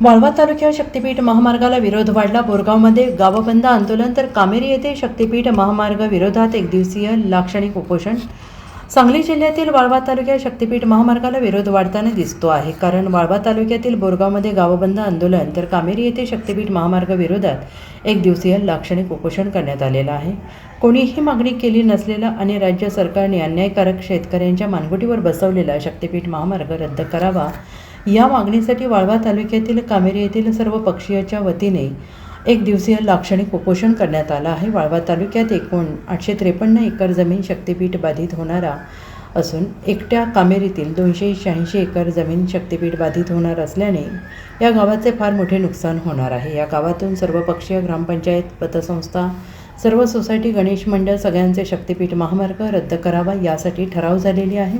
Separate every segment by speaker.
Speaker 1: वाळवा तालुक्यात शक्तीपीठ महामार्गाला विरोध वाढला। बोरगावमध्ये गावबंद आंदोलन तर कामेरी येथे शक्तीपीठ महामार्ग विरोधात एकदिवसीय लाक्षणिक उपोषण। सांगली जिल्ह्यातील वाळवा तालुक्यात शक्तीपीठ महामार्गाला विरोध वाढताना दिसतो आहे, कारण वाळवा तालुक्यातील बोरगावमध्ये गावबंद आंदोलन तर कामेरी येथे शक्तीपीठ महामार्ग विरोधात एकदिवसीय लाक्षणिक उपोषण करण्यात आलेलं आहे। कोणीही मागणी केली नसलेला आणि राज्य सरकारने अन्यायकारक शेतकऱ्यांच्या मानगुटीवर बसवलेला शक्तीपीठ महामार्ग रद्द करावा या मागणीसाठी वाळवा तालुक्यातील कामेरी येथील सर्व पक्षीयाच्या वतीने एक दिवसीय लाक्षणिक उपोषण करण्यात आलं आहे। वाळवा तालुक्यात एकूण 853 एकर जमीन शक्तीपीठ बाधित होणारा असून एकट्या कामेरीतील 286 एकर जमीन शक्तीपीठ बाधित होणार असल्याने या गावाचे फार मोठे नुकसान होणार आहे। या गावातून सर्वपक्षीय ग्रामपंचायत, पतसंस्था, सर्व सोसायटी, गणेश मंडळ सगळ्यांचे शक्तीपीठ महामार्ग रद्द करावा यासाठी ठराव झालेली आहे।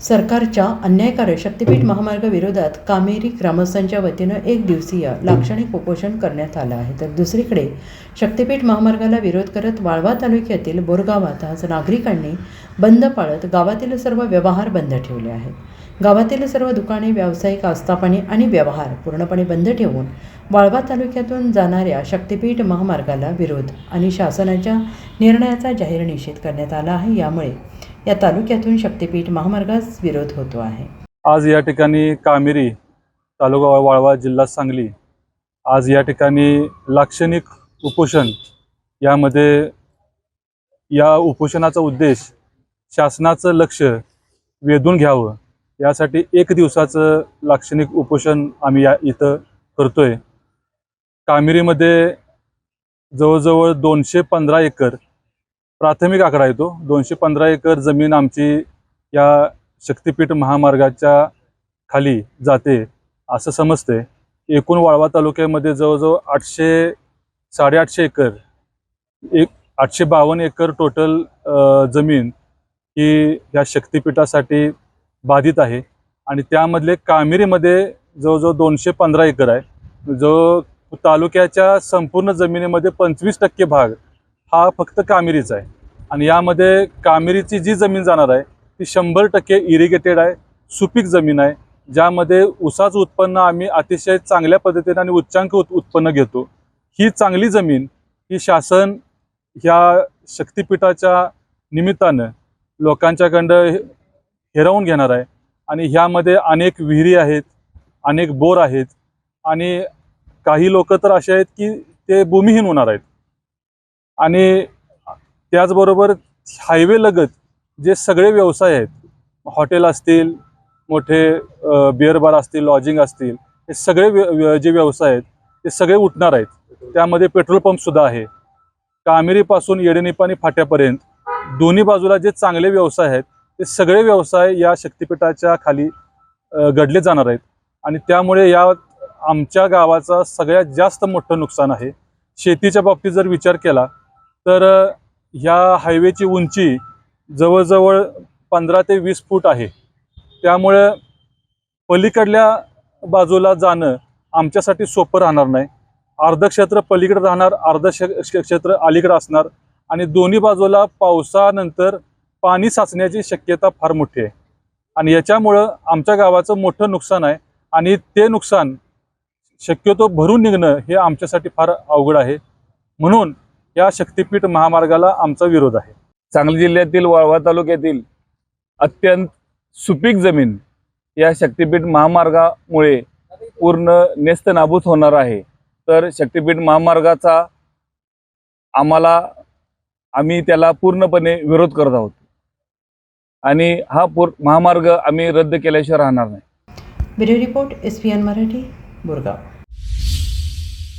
Speaker 1: सरकारच्या अन्यायकारक शक्तीपीठ महामार्ग विरोधात कामेरी ग्रामस्थांच्या वतीनं एक दिवसीय लाक्षणिक उपोषण करण्यात आलं आहे। तर दुसरीकडे शक्तीपीठ महामार्गाला विरोध करत वाळवा तालुक्यातील बोरगावात आज नागरिकांनी बंद पाळत गावातील सर्व व्यवहार बंद ठेवले आहेत। गावातील सर्व दुकाने, व्यावसायिक आस्थापने आणि व्यवहार पूर्णपणे बंद ठेवून वाळवा तालुक्यातून जाणाऱ्या शक्तीपीठ महामार्गाला विरोध आणि शासनाच्या निर्णयाचा जाहीर निषेध करण्यात आला आहे। यामुळे या तालुक्यातून शक्तीपीठ महामार्गास विरोध होतो आहे।
Speaker 2: आज या ठिकाणी कामेरी तालुका वाळवा जिल्हा सांगली आज या ठिकाणी लाक्षणिक उपोषण यामध्ये या उपोषणाचा उद्देश शासनाचं लक्ष वेधून घ्यावं यासाठी एक दिवसाचं लाक्षणिक उपोषण आम्ही इथं करतोय। कामेरीमध्ये जवळजवळ 215 एकर प्राथमिक आकडा आहे तो 215 एकर जमीन आमची या शक्तीपीठ महामार्गाच्या खाली जाते असं समजते। एकूण वाळवा तालुक्यामध्ये जवळजवळ 800-850 एकर 852 एकर टोटल जमीन ही या शक्तीपीठासाठी बाधित आहे आणि त्यामधले कामेरीमध्ये जवळजवळ 215 एकर आहे। जो तालुक्याच्या संपूर्ण जमिनीमध्ये 25% भाग हा फक्त कामेरीचा आहे आणि यामध्ये कामेरीची जी जमीन जाणार आहे ती 100% इरिगेटेड आहे, सुपीक जमीन आहे, ज्यामध्ये ऊसाचं उत्पन्न आम्ही अतिशय चांगल्या पद्धतीने आणि उच्चांक उत्पन्न घेतो। ही चांगली जमीन ही शासन ह्या शक्तीपीठाच्या निमित्तानं लोकांच्याकडं हिरावून घेणार आहे आणि ह्यामध्ये अनेक विहिरी आहेत, अनेक बोर आहेत आणि काही लोक तर असे आहेत की ते भूमिहीन होणार आहेत। आणि त्याचबरोबर हायवे लगत जे सगळे व्यवसाय आहेत, हॉटेल असतील, मोठे बिअर बार असतील, लॉजिंग असतील, हे सगळे जे व्यवसाय आहेत ते सगळे उठणार आहेत। त्यामध्ये पेट्रोल पंपसुद्धा आहे। कामेरीपासून येडेनिपाणी फाट्यापर्यंत दोन्ही बाजूला जे चांगले व्यवसाय आहेत ते सगळे व्यवसाय या शक्तीपीठाच्या खाली घडले जाणार आहेत आणि त्यामुळे या आमच्या गावाचा सगळ्यात जास्त मोठं नुकसान आहे। शेतीच्या बाबतीत जर विचार केला तर ह्या हायवेची उंची जवळजवळ 15 ते 20 फूट आहे। त्यामुळे पलीकडल्या बाजूला जाणं आमच्यासाठी सोपं राहणार नाही। अर्ध क्षेत्र पलीकडे राहणार, अर्ध क्षेत्र अलीकडे असणार आणि दोन्ही बाजूला पावसानंतर पाणी साचण्याची शक्यता फार मोठी आहे आणि याच्यामुळं आमच्या गावाचं मोठं नुकसान आहे आणि ते नुकसान शक्यतो भरून निघणं हे आमच्यासाठी फार अवघड आहे। म्हणून या शक्तीपीठ महामार्गाला आमचा विरोध आहे।
Speaker 3: सांगली जिल्ह्यातील वाळवा तालुक्यातील अत्यंत सुपीक जमीन या शक्तीपीठ महामार्गामुळे पूर्ण नेस्तनाबूत होणार आहे। तर शक्तीपीठ महामार्गाचा आम्ही त्याला पूर्णपणे विरोध करत आहोत आणि हा महामार्ग आम्ही रद्द केल्याशिवाय राहणार नाही।
Speaker 1: Bureau report SPN Marathi, Borgaon.